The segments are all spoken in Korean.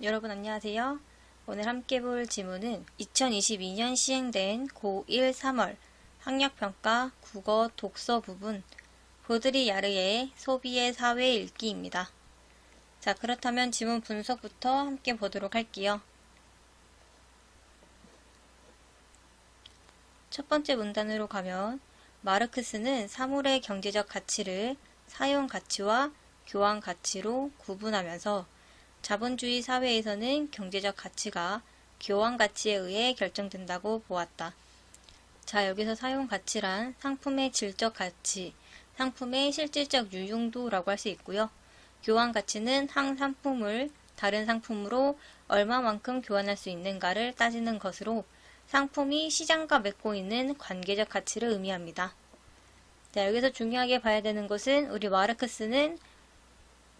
여러분 안녕하세요. 오늘 함께 볼 지문은 2022년 시행된 고1 3월 학력평가 국어 독서 부분 보드리야르의 소비의 사회 읽기입니다. 자, 그렇다면 지문 분석부터 함께 보도록 할게요. 첫 번째 문단으로 가면 마르크스는 사물의 경제적 가치를 사용 가치와 교환 가치로 구분하면서 자본주의 사회에서는 경제적 가치가 교환 가치에 의해 결정된다고 보았다. 자, 여기서 사용 가치란 상품의 질적 가치, 상품의 실질적 유용도라고 할 수 있고요. 교환 가치는 한 상품을 다른 상품으로 얼마만큼 교환할 수 있는가를 따지는 것으로 상품이 시장과 맺고 있는 관계적 가치를 의미합니다. 자, 여기서 중요하게 봐야 되는 것은 우리 마르크스는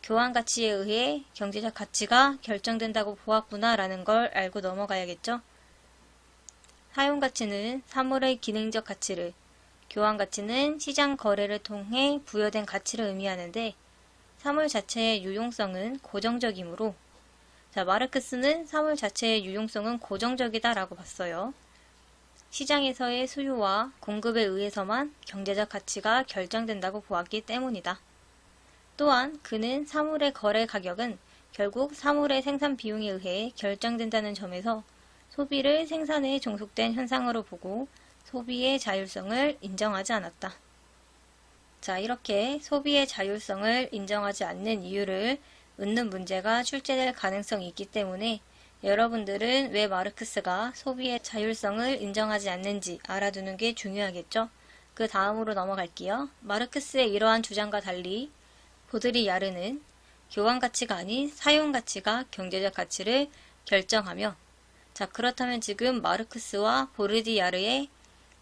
교환 가치에 의해 경제적 가치가 결정된다고 보았구나 라는 걸 알고 넘어가야겠죠. 사용 가치는 사물의 기능적 가치를, 교환 가치는 시장 거래를 통해 부여된 가치를 의미하는데 사물 자체의 유용성은 고정적이므로 자, 마르크스는 사물 자체의 유용성은 고정적이다 라고 봤어요. 시장에서의 수요와 공급에 의해서만 경제적 가치가 결정된다고 보았기 때문이다. 또한 그는 사물의 거래 가격은 결국 사물의 생산 비용에 의해 결정된다는 점에서 소비를 생산에 종속된 현상으로 보고 소비의 자율성을 인정하지 않았다. 자, 이렇게 소비의 자율성을 인정하지 않는 이유를 묻는 문제가 출제될 가능성이 있기 때문에 여러분들은 왜 마르크스가 소비의 자율성을 인정하지 않는지 알아두는 게 중요하겠죠. 그 다음으로 넘어갈게요. 마르크스의 이러한 주장과 달리 보드리야르는 교환 가치가 아닌 사용 가치가 경제적 가치를 결정하며 자, 그렇다면 지금 마르크스와 보드리야르의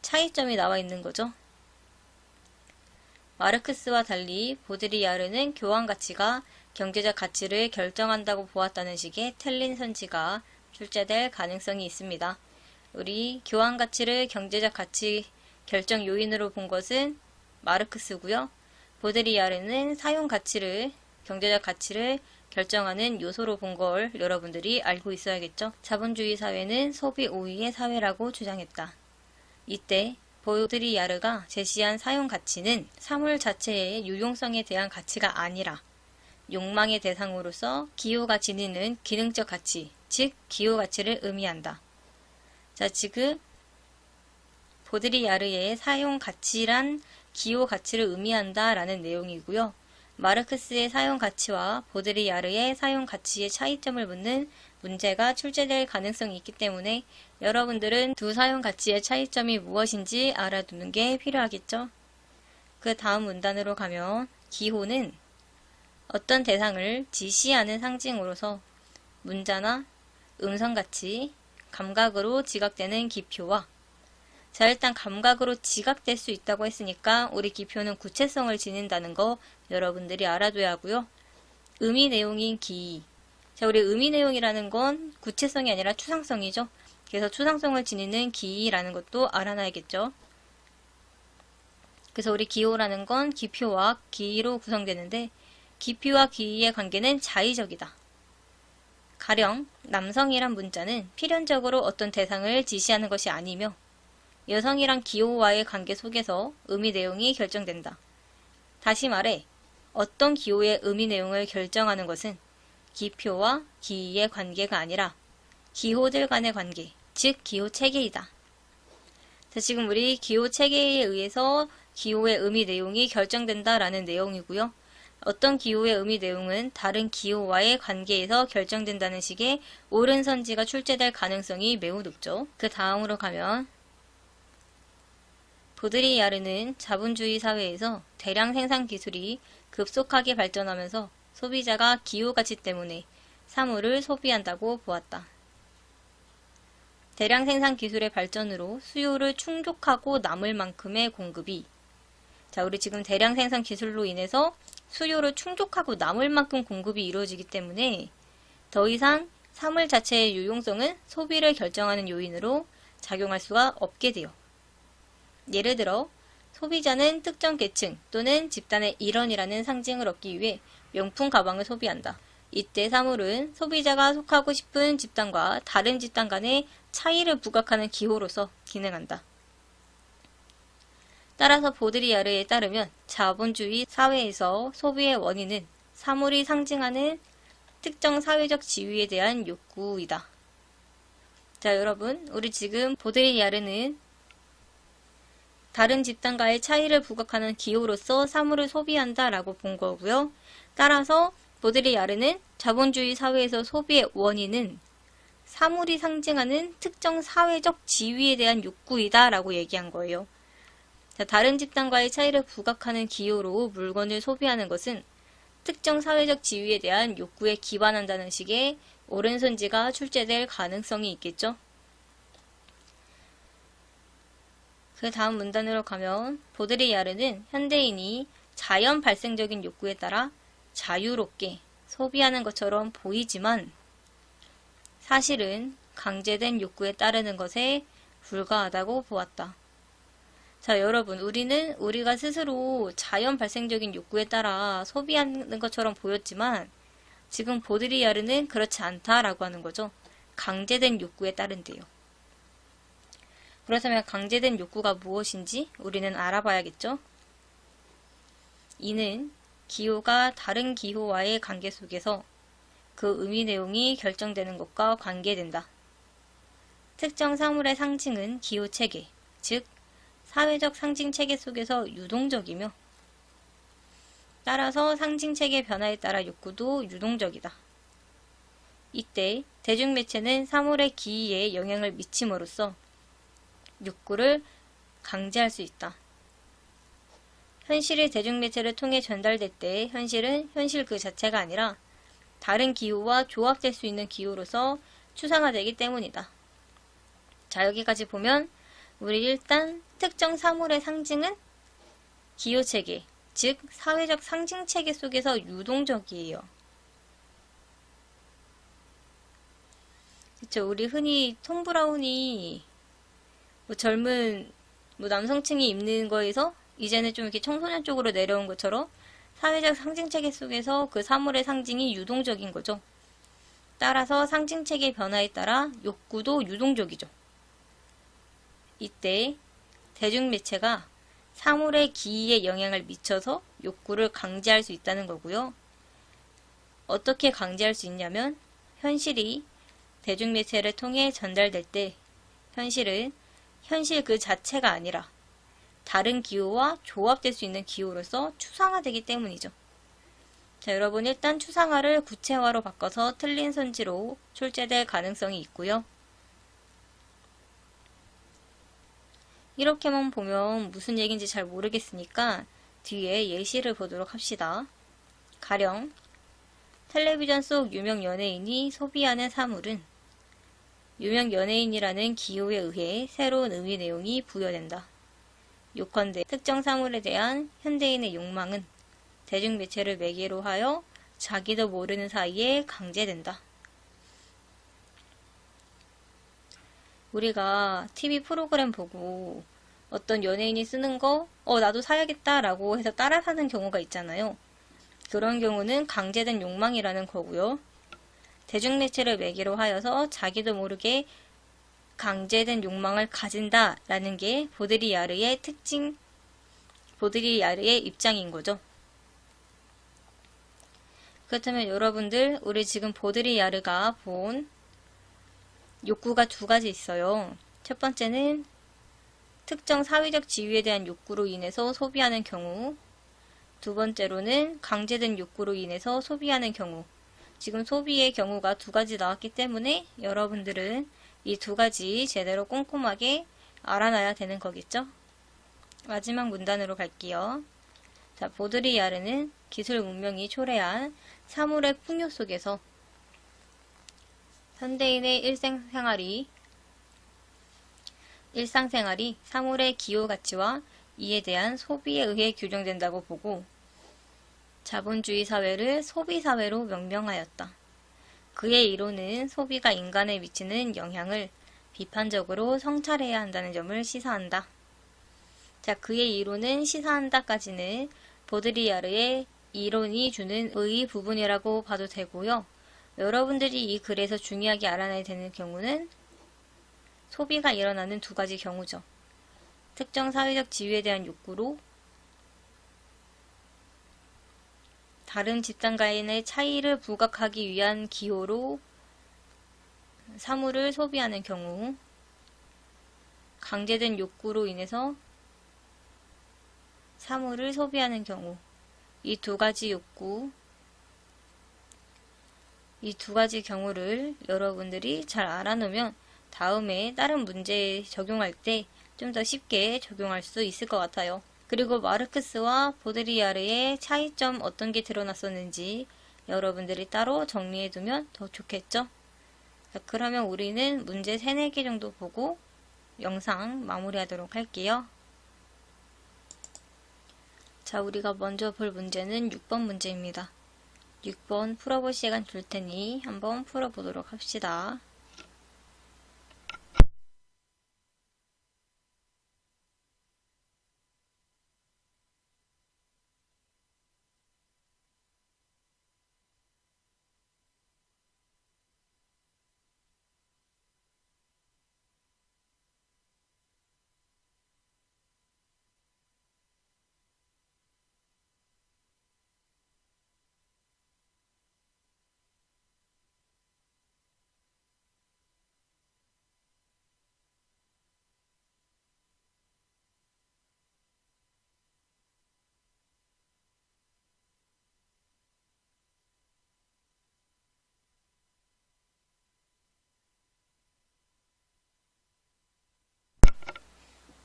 차이점이 나와 있는 거죠. 마르크스와 달리 보드리야르는 교환 가치가 경제적 가치를 결정한다고 보았다는 식의 틀린 선지가 출제될 가능성이 있습니다. 우리 교환 가치를 경제적 가치 결정 요인으로 본 것은 마르크스고요. 보드리야르는 사용 가치를, 경제적 가치를 결정하는 요소로 본 걸 여러분들이 알고 있어야겠죠. 자본주의 사회는 소비 우위의 사회라고 주장했다. 이때 보드리야르가 제시한 사용 가치는 사물 자체의 유용성에 대한 가치가 아니라 욕망의 대상으로서 기호가 지니는 기능적 가치, 즉 기호 가치를 의미한다. 자, 지금 보드리야르의 사용 가치란 기호 가치를 의미한다 라는 내용이고요. 마르크스의 사용 가치와 보드리야르의 사용 가치의 차이점을 묻는 문제가 출제될 가능성이 있기 때문에 여러분들은 두 사용 가치의 차이점이 무엇인지 알아두는 게 필요하겠죠. 그 다음 문단으로 가면 기호는 어떤 대상을 지시하는 상징으로서 문자나 음성같이 감각으로 지각되는 기표와 자, 일단 감각으로 지각될 수 있다고 했으니까 우리 기표는 구체성을 지닌다는 거 여러분들이 알아둬야 하고요. 의미 내용인 기. 자, 우리 의미 내용이라는 건 구체성이 아니라 추상성이죠. 그래서 추상성을 지니는 기라는 것도 알아놔야겠죠. 그래서 우리 기호라는 건 기표와 기로 구성되는데 기표와 기의 관계는 자의적이다. 가령 남성이란 문자는 필연적으로 어떤 대상을 지시하는 것이 아니며 여성이란 기호와의 관계 속에서 의미 내용이 결정된다. 다시 말해 어떤 기호의 의미 내용을 결정하는 것은 기표와 기의 관계가 아니라 기호들 간의 관계, 즉 기호 체계이다. 자, 지금 우리 기호 체계에 의해서 기호의 의미 내용이 결정된다라는 내용이고요. 어떤 기호의 의미 내용은 다른 기호와의 관계에서 결정된다는 식의 옳은 선지가 출제될 가능성이 매우 높죠. 그 다음으로 가면 보드리야르는 자본주의 사회에서 대량 생산 기술이 급속하게 발전하면서 소비자가 기호 가치 때문에 사물을 소비한다고 보았다. 대량 생산 기술의 발전으로 수요를 충족하고 남을 만큼의 공급이 자, 우리 지금 대량 생산 기술로 인해서 수요를 충족하고 남을 만큼 공급이 이루어지기 때문에 더 이상 사물 자체의 유용성은 소비를 결정하는 요인으로 작용할 수가 없게 돼요. 예를 들어 소비자는 특정 계층 또는 집단의 일원이라는 상징을 얻기 위해 명품 가방을 소비한다. 이때 사물은 소비자가 속하고 싶은 집단과 다른 집단 간의 차이를 부각하는 기호로서 기능한다. 따라서 보드리아르에 따르면 자본주의 사회에서 소비의 원인은 사물이 상징하는 특정 사회적 지위에 대한 욕구이다. 자, 여러분, 우리 지금 보드리아르는 다른 집단과의 차이를 부각하는 기호로서 사물을 소비한다 라고 본 거고요. 따라서 보드리아르는 자본주의 사회에서 소비의 원인은 사물이 상징하는 특정 사회적 지위에 대한 욕구이다 라고 얘기한 거예요. 자, 다른 집단과의 차이를 부각하는 기호로 물건을 소비하는 것은 특정 사회적 지위에 대한 욕구에 기반한다는 식의 오른손지가 출제될 가능성이 있겠죠. 그 다음 문단으로 가면 보드리아르는 현대인이 자연 발생적인 욕구에 따라 자유롭게 소비하는 것처럼 보이지만 사실은 강제된 욕구에 따르는 것에 불과하다고 보았다. 자, 여러분, 우리는 우리가 스스로 자연 발생적인 욕구에 따라 소비하는 것처럼 보였지만 지금 보드리아르는 그렇지 않다라고 하는 거죠. 강제된 욕구에 따른대요. 그렇다면 강제된 욕구가 무엇인지 우리는 알아봐야겠죠? 이는 기호가 다른 기호와의 관계 속에서 그 의미 내용이 결정되는 것과 관계된다. 특정 사물의 상징은 기호 체계, 즉 사회적 상징 체계 속에서 유동적이며 따라서 상징 체계 변화에 따라 욕구도 유동적이다. 이때 대중매체는 사물의 기이에 영향을 미침으로써 욕구를 강제할 수 있다. 현실이 대중매체를 통해 전달될 때 현실은 현실 그 자체가 아니라 다른 기호와 조합될 수 있는 기호로서 추상화되기 때문이다. 자, 여기까지 보면 우리 일단 특정 사물의 상징은 기호체계, 즉 사회적 상징체계 속에서 유동적이에요. 그쵸? 우리 흔히 톰 브라운이 젊은 남성층이 입는 거에서 이제는 좀 이렇게 청소년 쪽으로 내려온 것처럼 사회적 상징체계 속에서 그 사물의 상징이 유동적인 거죠. 따라서 상징체계 변화에 따라 욕구도 유동적이죠. 이때 대중매체가 사물의 기이에 영향을 미쳐서 욕구를 강제할 수 있다는 거고요. 어떻게 강제할 수 있냐면 현실이 대중매체를 통해 전달될 때 현실은 현실 그 자체가 아니라 다른 기호와 조합될 수 있는 기호로서 추상화되기 때문이죠. 자, 여러분 일단 추상화를 구체화로 바꿔서 틀린 선지로 출제될 가능성이 있고요. 이렇게만 보면 무슨 얘기인지 잘 모르겠으니까 뒤에 예시를 보도록 합시다. 가령 텔레비전 속 유명 연예인이 소비하는 사물은 유명 연예인이라는 기호에 의해 새로운 의미 내용이 부여된다. 요컨대 특정 사물에 대한 현대인의 욕망은 대중매체를 매개로 하여 자기도 모르는 사이에 강제된다. 우리가 TV 프로그램 보고 어떤 연예인이 쓰는 거 나도 사야겠다 라고 해서 따라 사는 경우가 있잖아요. 그런 경우는 강제된 욕망이라는 거고요. 대중매체를 매개로 하여서 자기도 모르게 강제된 욕망을 가진다 라는 게 보드리아르의 보드리아르의 입장인 거죠. 그렇다면 여러분들, 우리 지금 보드리아르가 본 욕구가 두 가지 있어요. 첫 번째는 특정 사회적 지위에 대한 욕구로 인해서 소비하는 경우, 두 번째로는 강제된 욕구로 인해서 소비하는 경우. 지금 소비의 경우가 두 가지 나왔기 때문에 여러분들은 이 두 가지 제대로 꼼꼼하게 알아놔야 되는 거겠죠? 마지막 문단으로 갈게요. 자, 보드리아르는 기술 문명이 초래한 사물의 풍요 속에서 현대인의 일상생활이 사물의 기호 가치와 이에 대한 소비에 의해 규정된다고 보고 자본주의 사회를 소비사회로 명명하였다. 그의 이론은 소비가 인간에 미치는 영향을 비판적으로 성찰해야 한다는 점을 시사한다. 자, 그의 이론은 시사한다까지는 보드리아르의 이론이 주는 의 부분이라고 봐도 되고요. 여러분들이 이 글에서 중요하게 알아놔야 되는 경우는 소비가 일어나는 두 가지 경우죠. 특정 사회적 지위에 대한 욕구로 다른 집단 간의 차이를 부각하기 위한 기호로 사물을 소비하는 경우, 강제된 욕구로 인해서 사물을 소비하는 경우, 이 두 가지 경우를 여러분들이 잘 알아놓으면 다음에 다른 문제에 적용할 때 좀 더 쉽게 적용할 수 있을 것 같아요. 그리고 마르크스와 보드리아르의 차이점 어떤 게 드러났었는지 여러분들이 따로 정리해두면 더 좋겠죠? 자, 그러면 우리는 문제 3, 4개 정도 보고 영상 마무리하도록 할게요. 자, 우리가 먼저 볼 문제는 6번 문제입니다. 6번 풀어볼 시간 줄 테니 한번 풀어보도록 합시다.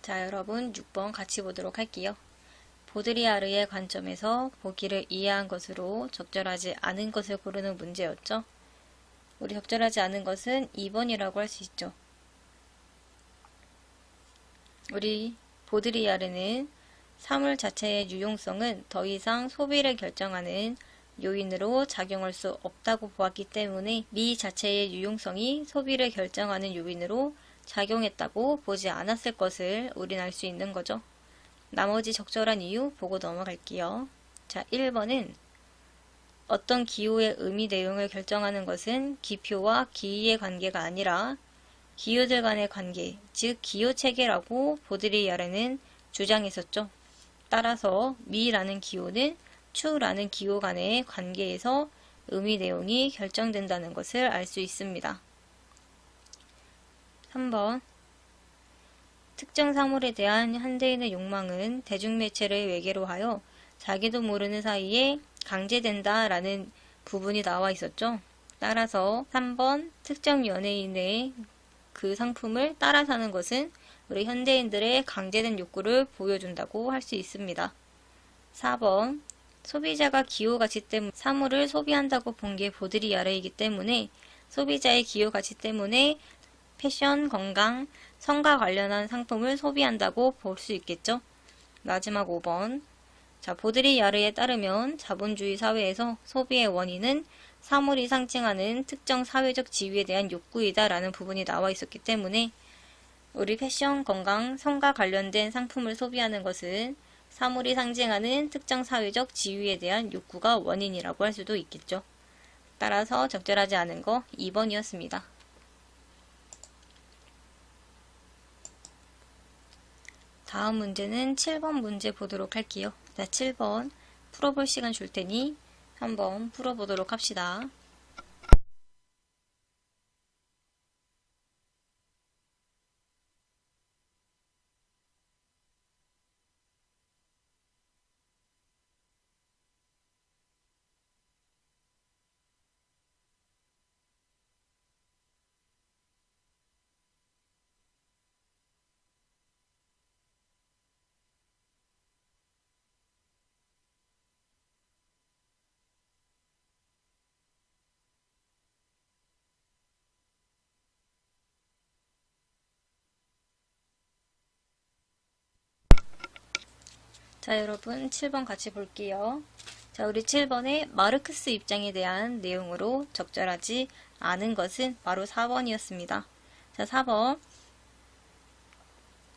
자, 여러분 6번 같이 보도록 할게요. 보드리아르의 관점에서 보기를 이해한 것으로 적절하지 않은 것을 고르는 문제였죠. 우리 적절하지 않은 것은 2번이라고 할 수 있죠. 우리 보드리아르는 사물 자체의 유용성은 더 이상 소비를 결정하는 요인으로 작용할 수 없다고 보았기 때문에 미 자체의 유용성이 소비를 결정하는 요인으로 작용했다고 보지 않았을 것을 우린 알 수 있는 거죠. 나머지 적절한 이유 보고 넘어갈게요. 자, 1번은 어떤 기호의 의미 내용을 결정하는 것은 기표와 기의의 관계가 아니라 기호들 간의 관계, 즉 기호 체계라고 보드리아르는 주장했었죠. 따라서 미라는 기호는 추라는 기호 간의 관계에서 의미 내용이 결정된다는 것을 알 수 있습니다. 3번 특정 사물에 대한 현대인의 욕망은 대중매체를 외계로 하여 자기도 모르는 사이에 강제된다 라는 부분이 나와 있었죠. 따라서 3번 특정 연예인의 그 상품을 따라 사는 것은 우리 현대인들의 강제된 욕구를 보여준다고 할 수 있습니다. 4번 소비자가 기호가치 때문에 사물을 소비한다고 본 게 보드리아르이기 때문에 소비자의 기호가치 때문에 패션, 건강, 성과 관련한 상품을 소비한다고 볼 수 있겠죠. 마지막 5번. 자, 보드리아르에 따르면 자본주의 사회에서 소비의 원인은 사물이 상징하는 특정 사회적 지위에 대한 욕구이다 라는 부분이 나와 있었기 때문에 우리 패션, 건강, 성과 관련된 상품을 소비하는 것은 사물이 상징하는 특정 사회적 지위에 대한 욕구가 원인이라고 할 수도 있겠죠. 따라서 적절하지 않은 거 2번이었습니다. 다음 문제는 7번 문제 보도록 할게요. 자, 7번 풀어볼 시간 줄 테니 한번 풀어보도록 합시다. 자, 여러분 7번 같이 볼게요. 자, 우리 7번의 마르크스 입장에 대한 내용으로 적절하지 않은 것은 바로 4번이었습니다. 자, 4번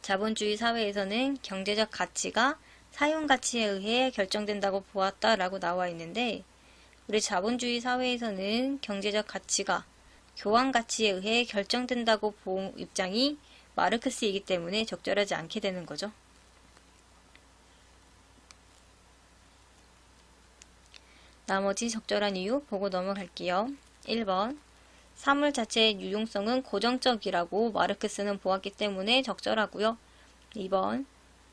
자본주의 사회에서는 경제적 가치가 사용가치에 의해 결정된다고 보았다라고 나와 있는데, 우리 자본주의 사회에서는 경제적 가치가 교환가치에 의해 결정된다고 본 입장이 마르크스이기 때문에 적절하지 않게 되는 거죠. 나머지 적절한 이유 보고 넘어갈게요. 1번. 사물 자체의 유용성은 고정적이라고 마르크스는 보았기 때문에 적절하고요. 2번.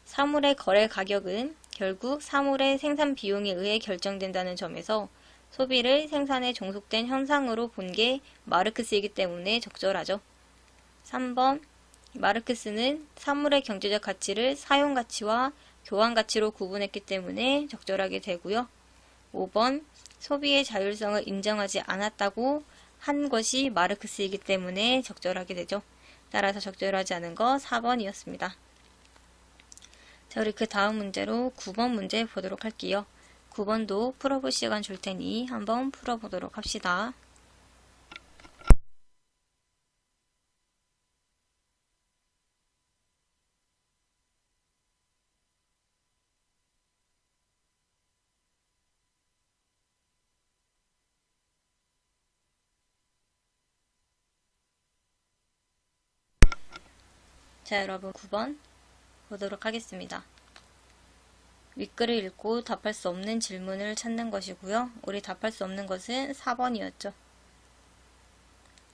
사물의 거래 가격은 결국 사물의 생산 비용에 의해 결정된다는 점에서 소비를 생산에 종속된 현상으로 본 게 마르크스이기 때문에 적절하죠. 3번. 마르크스는 사물의 경제적 가치를 사용가치와 교환가치로 구분했기 때문에 적절하게 되고요. 5번. 소비의 자율성을 인정하지 않았다고 한 것이 마르크스이기 때문에 적절하게 되죠. 따라서 적절하지 않은 거 4번이었습니다. 자, 우리 그 다음 문제로 9번 문제 보도록 할게요. 9번도 풀어볼 시간 줄 테니 한번 풀어보도록 합시다. 자, 여러분 9번 보도록 하겠습니다. 윗글을 읽고 답할 수 없는 질문을 찾는 것이고요. 우리 답할 수 없는 것은 4번이었죠.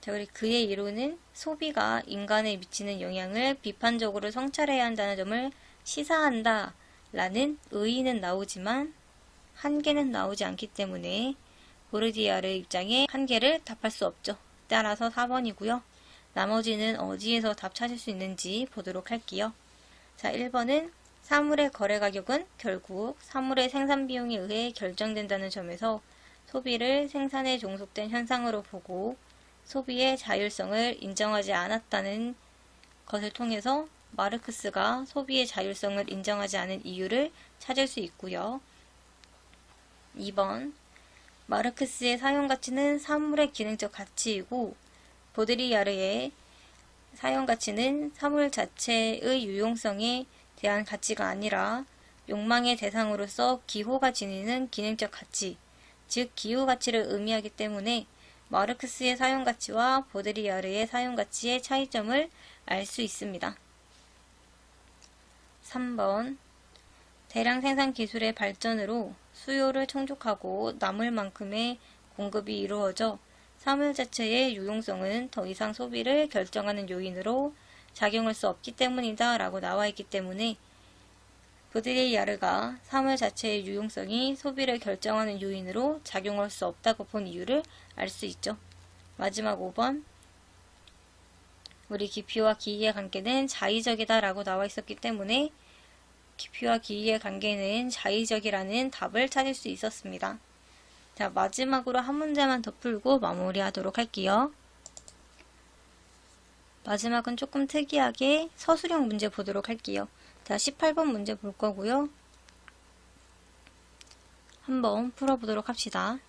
자, 우리 그의 이론은 소비가 인간에 미치는 영향을 비판적으로 성찰해야 한다는 점을 시사한다 라는 의의는 나오지만 한계는 나오지 않기 때문에 보르디아르의 입장에 한계를 답할 수 없죠. 따라서 4번이고요. 나머지는 어디에서 답 찾을 수 있는지 보도록 할게요. 자, 1번은 사물의 거래 가격은 결국 사물의 생산 비용에 의해 결정된다는 점에서 소비를 생산에 종속된 현상으로 보고 소비의 자율성을 인정하지 않았다는 것을 통해서 마르크스가 소비의 자율성을 인정하지 않은 이유를 찾을 수 있고요. 2번. 마르크스의 사용가치는 사물의 기능적 가치이고 보드리야르의 사용가치는 사물 자체의 유용성에 대한 가치가 아니라 욕망의 대상으로서 기호가 지니는 기능적 가치, 즉 기호가치를 의미하기 때문에 마르크스의 사용가치와 보드리야르의 사용가치의 차이점을 알 수 있습니다. 3번. 대량 생산 기술의 발전으로 수요를 충족하고 남을 만큼의 공급이 이루어져 사물 자체의 유용성은 더 이상 소비를 결정하는 요인으로 작용할 수 없기 때문이다 라고 나와 있기 때문에 보드리야르가 사물 자체의 유용성이 소비를 결정하는 요인으로 작용할 수 없다고 본 이유를 알 수 있죠. 마지막 5번. 우리 기피와 기이의 관계는 자의적이다 라고 나와 있었기 때문에 기피와 기이의 관계는 자의적이라는 답을 찾을 수 있었습니다. 자, 마지막으로 한 문제만 더 풀고 마무리하도록 할게요. 마지막은 조금 특이하게 서술형 문제 보도록 할게요. 자, 18번 문제 볼 거고요. 한번 풀어보도록 합시다.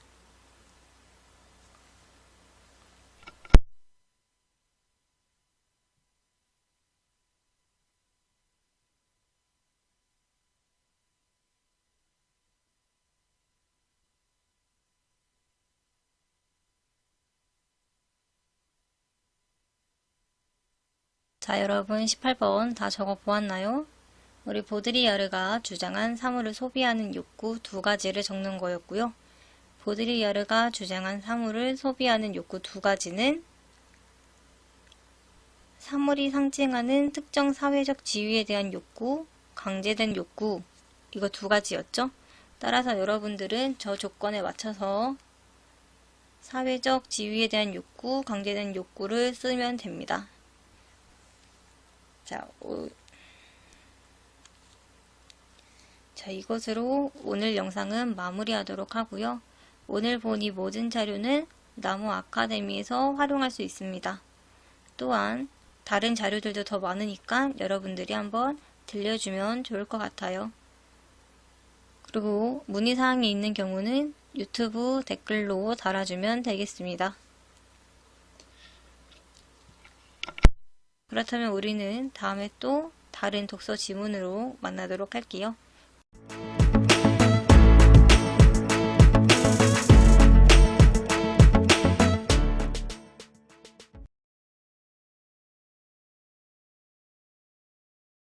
자, 여러분 18번 다 적어 보았나요? 우리 보드리야르가 주장한 사물을 소비하는 욕구 두 가지를 적는 거였고요. 보드리야르가 주장한 사물을 소비하는 욕구 두 가지는 사물이 상징하는 특정 사회적 지위에 대한 욕구, 강제된 욕구, 이거 두 가지였죠. 따라서 여러분들은 저 조건에 맞춰서 사회적 지위에 대한 욕구, 강제된 욕구를 쓰면 됩니다. 자, 이것으로 오늘 영상은 마무리하도록 하고요. 오늘 본 이 모든 자료는 나무 아카데미에서 활용할 수 있습니다. 또한 다른 자료들도 더 많으니까 여러분들이 한번 들려주면 좋을 것 같아요. 그리고 문의사항이 있는 경우는 유튜브 댓글로 달아주면 되겠습니다. 그렇다면 우리는 다음에 또 다른 독서 지문으로 만나도록 할게요. 네.